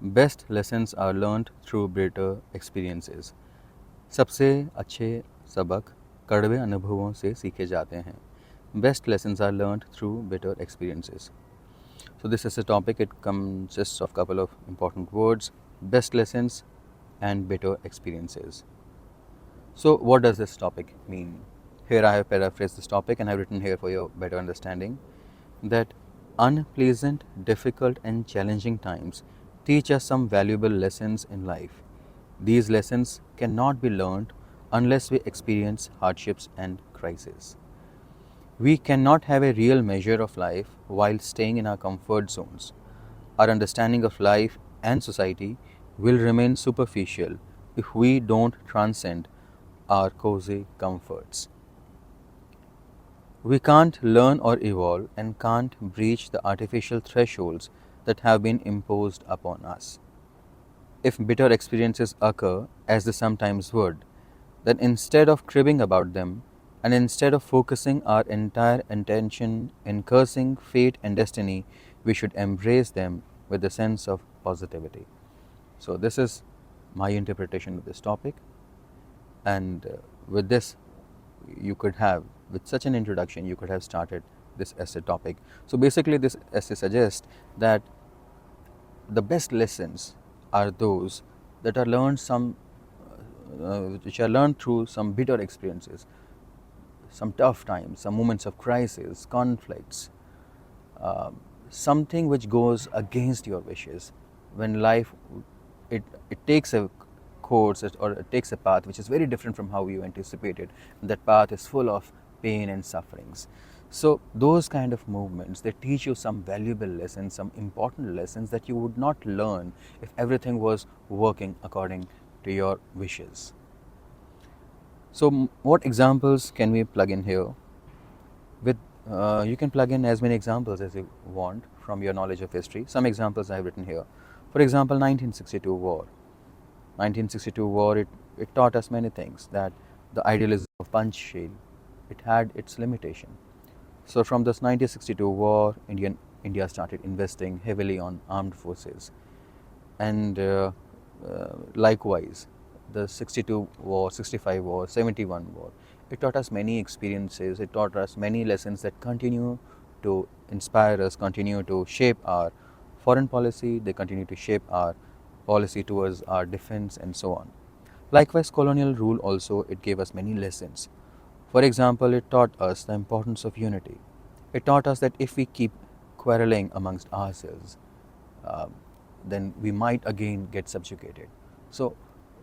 Best lessons are learned through bitter experiences. सबसे अच्छे सबक कड़वे अनुभवों से सीखे जाते हैं. Best lessons are learned through bitter experiences. So this is a topic. It consists of couple of important words: best lessons and bitter experiences. So what does this topic mean? Here I have paraphrased this topic and I have written here for your better understanding that unpleasant, difficult and challenging times teach us some valuable lessons in life. These lessons cannot be learned unless we experience hardships and crises. We cannot have a real measure of life while staying in our comfort zones. Our understanding of life and society will remain superficial if we don't transcend our cozy comforts. We can't learn or evolve and can't breach the artificial thresholds that have been imposed upon us. If bitter experiences occur, as they sometimes would, then instead of cribbing about them, and instead of focusing our entire attention in cursing fate and destiny, we should embrace them with a sense of positivity. So, this is my interpretation of this topic, and with this, you could have, with such an introduction, you could have started this essay topic. So, basically, this essay suggests that the best lessons are those that are learned which are learned through some bitter experiences, some tough times, some moments of crisis, conflicts, something which goes against your wishes. When life it takes a course or it takes a path which is very different from how you anticipated. That path is full of pain and sufferings. So those kind of movements, they teach you some valuable lessons, some important lessons that you would not learn if everything was working according to your wishes. So what examples can we plug in here? With you can plug in as many examples as you want from your knowledge of history. Some examples I have written here. For example, 1962 war. 1962 war, it taught us many things, that the idealism of Panchsheel, it had its limitation. So from this 1962 war, India started investing heavily on armed forces. And likewise, the 62 war, 65 war, 71 war, it taught us many experiences, it taught us many lessons that continue to inspire us, continue to shape our foreign policy, they continue to shape our policy towards our defense and so on. Likewise, colonial rule also, it gave us many lessons. For example, it taught us the importance of unity. It taught us that if we keep quarreling amongst ourselves, then we might again get subjugated. So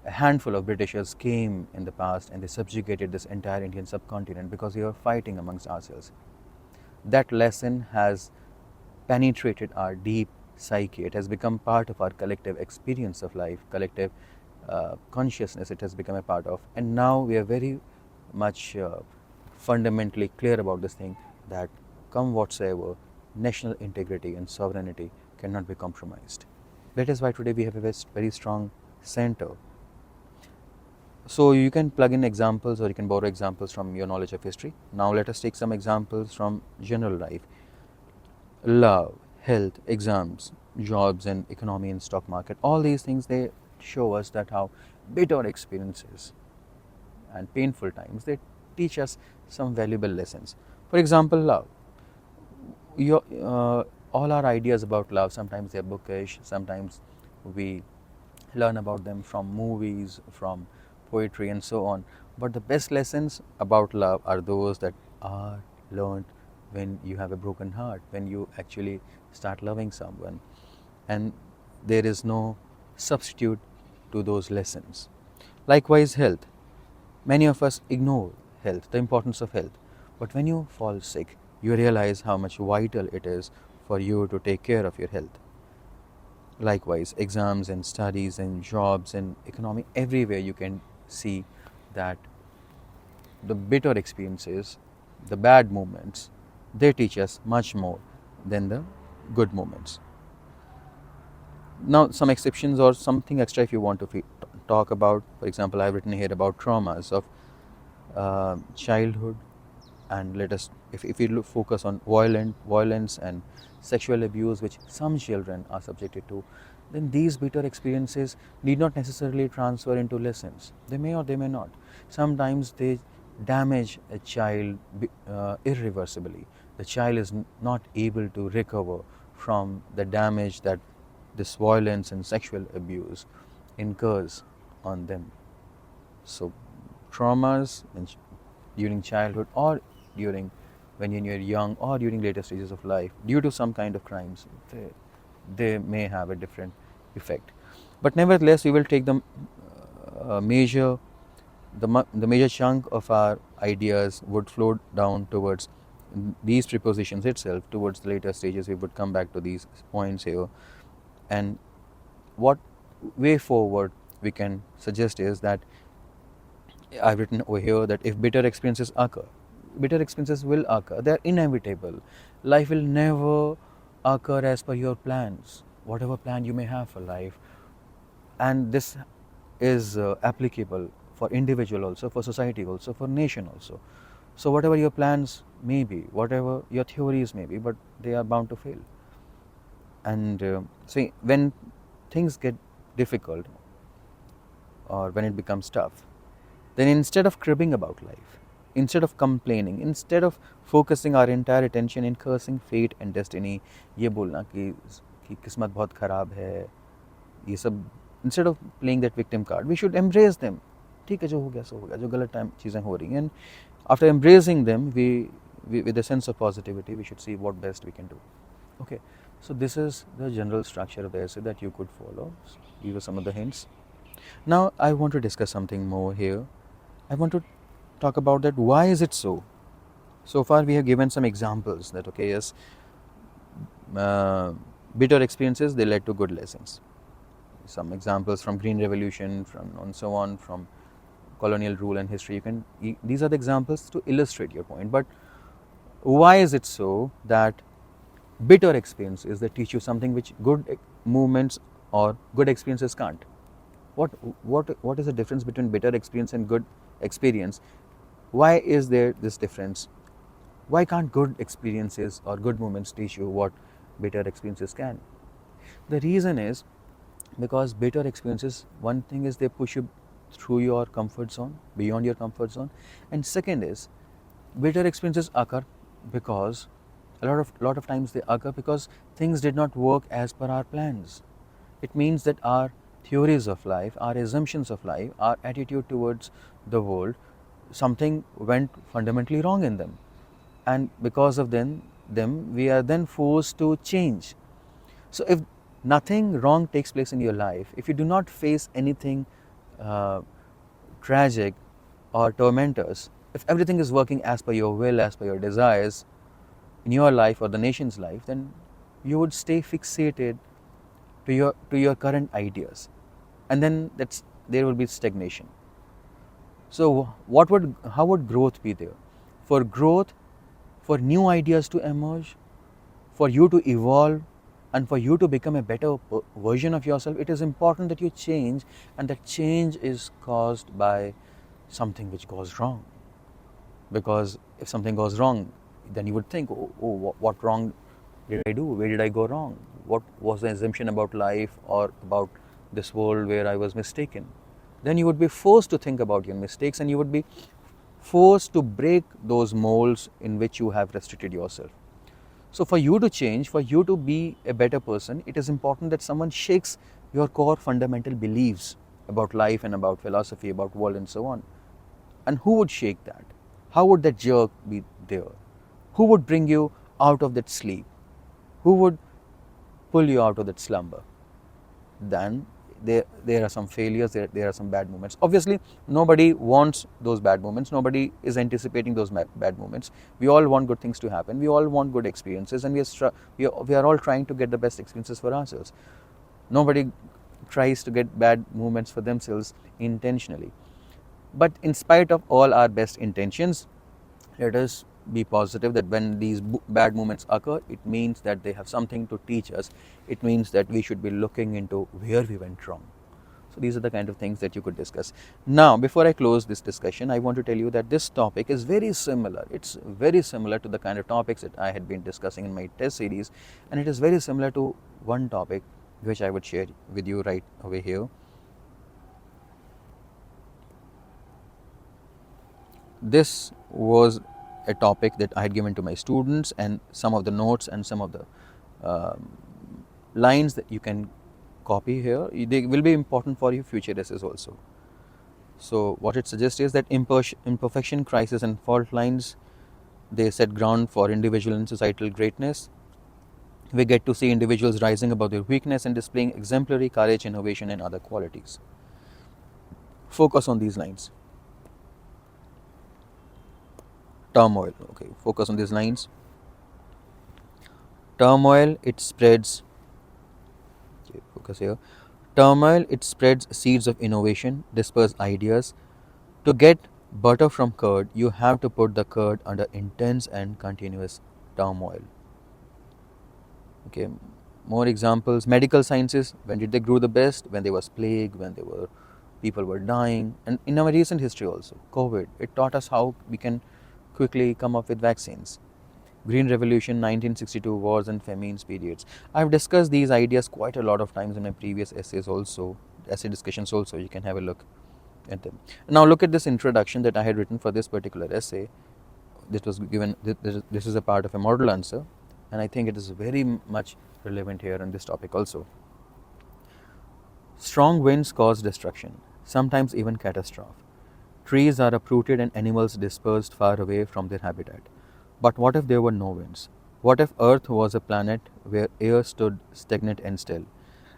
a handful of Britishers came in the past and they subjugated this entire Indian subcontinent because we were fighting amongst ourselves. That lesson has penetrated our deep psyche. It has become part of our collective experience of life, collective consciousness it has become a part of. And now we are very much fundamentally clear about this thing, that come whatsoever, national integrity and sovereignty cannot be compromised. That is why today we have a very strong center. So you can plug in examples or you can borrow examples from your knowledge of history. Now let us take some examples from general life. Love, health, exams, jobs and economy and stock market, all these things, they show us that how bitter experiences and painful times, they teach us some valuable lessons. For example, love. All our ideas about love, sometimes they're bookish, sometimes we learn about them from movies, from poetry and so on. But the best lessons about love are those that are learned when you have a broken heart, when you actually start loving someone. And there is no substitute to those lessons. Likewise, health. Many of us ignore health, the importance of health. But when you fall sick, you realize how much vital it is for you to take care of your health. Likewise, exams and studies and jobs and economy, everywhere you can see that the bitter experiences, the bad moments, they teach us much more than the good moments. Now, some exceptions or something extra if you want to talk about. For example, I've written here about traumas of childhood, and let us, if we focus on violence and sexual abuse which some children are subjected to, then these bitter experiences need not necessarily transfer into lessons. They may or they may not. Sometimes they damage a child irreversibly. The child is not able to recover from the damage that this violence and sexual abuse incurs on them. So, traumas during childhood or during when you're young or during later stages of life due to some kind of crimes, they may have a different effect. But nevertheless, we will take major the major chunk of our ideas would flow down towards these prepositions itself. Towards the later stages, we would come back to these points here. And what way forward we can suggest is that I've written over here that if bitter experiences occur, bitter experiences will occur. They are inevitable. Life will never occur as per your plans, whatever plan you may have for life. And this is applicable for individual also, for society also, for nation also. So whatever your plans may be, whatever your theories may be, but they are bound to fail. And see, when things get difficult or when it becomes tough, then instead of cribbing about life, instead of complaining, instead of focusing our entire attention in cursing fate and destiny, ये बोलना कि किस्मत बहुत खराब है, ये सब, instead of playing that victim card, we should embrace them. ठीक है, जो हो गया सो हो गया, जो गलत टाइम चीज़ें हो रही हैं, and after embracing them, we with a sense of positivity, we should see what best we can do. Okay, so this is the general structure of the essay that you could follow. These are some of the hints. Now I want to discuss something more here. I want to talk about that why is it so. So far we have given some examples that okay, yes, bitter experiences, they led to good lessons. Some examples from Green Revolution, from and so on, from colonial rule and history. These are the examples to illustrate your point. But why is it so that bitter experiences that teach you something which good movements or good experiences can't? What is the difference between bitter experience and good experience? Why is there this difference? Why can't good experiences or good moments teach you what bitter experiences can? The reason is because bitter experiences, one thing is they push you through your comfort zone, beyond your comfort zone, and second is bitter experiences occur because a lot of times they occur because things did not work as per our plans. It means that our theories of life, our assumptions of life, our attitude towards the world, something went fundamentally wrong in them, and because of them we are then forced to change. So if nothing wrong takes place in your life, if you do not face anything tragic or tormentors, if everything is working as per your will, as per your desires in your life or the nation's life, then you would stay fixated to your current ideas, and then there will be stagnation. So how would growth be there? For growth, for new ideas to emerge, for you to evolve, and for you to become a better version of yourself, it is important that you change, and that change is caused by something which goes wrong. Because if something goes wrong, then you would think, what wrong did I do? Where did I go wrong? What was the assumption about life or about this world where I was mistaken? Then you would be forced to think about your mistakes, and you would be forced to break those molds in which you have restricted yourself. So for you to change, for you to be a better person, it is important that someone shakes your core fundamental beliefs about life and about philosophy, about world and so on. And who would shake that? How would that jerk be there? Who would bring you out of that sleep? Who would pull you out of that slumber? Then there are some failures, there are some bad moments. Obviously, nobody wants those bad moments. Nobody is anticipating those bad moments. We all want good things to happen. We all want good experiences, and we are all trying to get the best experiences for ourselves. Nobody tries to get bad moments for themselves intentionally. But in spite of all our best intentions, let us be positive that when these bad moments occur, it means that they have something to teach us. It means that we should be looking into where we went wrong. So these are the kind of things that you could discuss. Now, before I close this discussion, I want to tell you that this topic is very similar. It's very similar to the kind of topics that I had been discussing in my test series, and it is very similar to one topic which I would share with you right over here. This was a topic that I had given to my students, and some of the notes and some of the lines that you can copy here, they will be important for your future essays also. So what it suggests is that imperfection, crisis and fault lines, they set ground for individual and societal greatness. We get to see individuals rising above their weakness and displaying exemplary courage, innovation and other qualities. Focus on these lines. Turmoil. Okay, focus on these lines. Turmoil, it spreads. Okay, focus here. Turmoil, it spreads seeds of innovation, disperse ideas. To get butter from curd, you have to put the curd under intense and continuous turmoil. Okay, more examples. Medical sciences, when did they grow the best? When there was plague, when there were people were dying, and in our recent history also, COVID, it taught us how we can quickly come up with vaccines. Green Revolution, 1962 wars and famines periods. I've discussed these ideas quite a lot of times in my previous essays also, essay discussions also. You can have a look at them. Now look at this introduction that I had written for this particular essay. This was given. This is a part of a model answer, and I think it is very much relevant here on this topic also. Strong winds cause destruction, sometimes even catastrophe. Trees are uprooted and animals dispersed far away from their habitat. But what if there were no winds? What if Earth was a planet where air stood stagnant and still?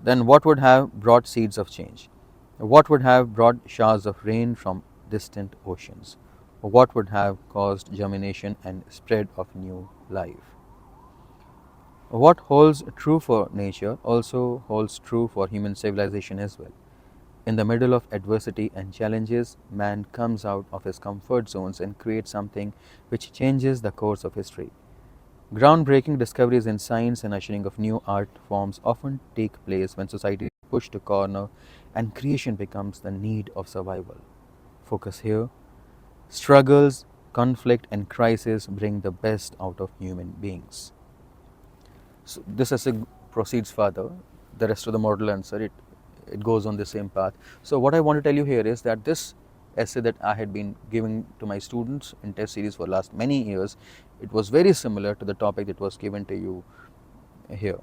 Then what would have brought seeds of change? What would have brought showers of rain from distant oceans? What would have caused germination and spread of new life? What holds true for nature also holds true for human civilization as well. In the middle of adversity and challenges, man comes out of his comfort zones and creates something which changes the course of history. Groundbreaking discoveries in science and ushering of new art forms often take place when society is pushed to corner and creation becomes the need of survival. Focus here. Struggles, conflict, and crisis bring the best out of human beings. So this essay proceeds further. The rest of the model answer, it goes on the same path. So what I want to tell you here is that this essay that I had been giving to my students in test series for last many years, it was very similar to the topic that was given to you here,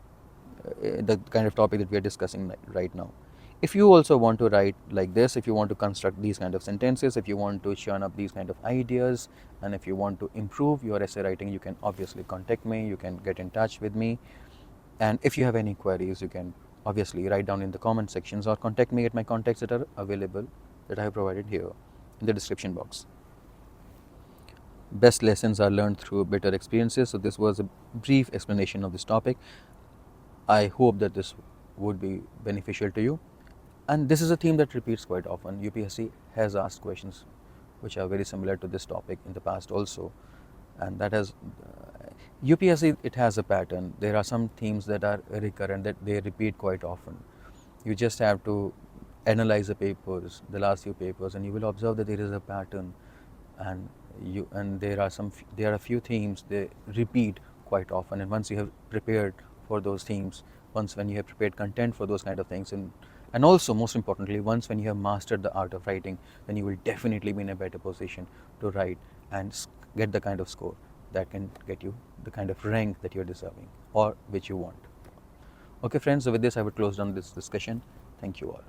the kind of topic that we are discussing right now. If you also want to write like this, if you want to construct these kind of sentences, if you want to churn up these kind of ideas, and if you want to improve your essay writing, you can obviously contact me, you can get in touch with me. And if you have any queries, you can obviously write down in the comment sections or contact me at my contacts that are available, that I have provided here in the description box. Best lessons are learned through bitter experiences. So this was a brief explanation of this topic. I hope that this would be beneficial to you. And this is a theme that repeats quite often. UPSC has asked questions which are very similar to this topic in the past also. And that has, UPSC, it has a pattern. There are some themes that are recurrent, that they repeat quite often. You just have to analyze the papers, the last few papers, and you will observe that there is a pattern, and there are a few themes they repeat quite often. And once you have prepared for those themes, when you have prepared content for those kind of things, and also most importantly, once when you have mastered the art of writing, then you will definitely be in a better position to write and get the kind of score that can get you the kind of rank that you're deserving or which you want. Okay friends, so with this I would close down this discussion. Thank you all.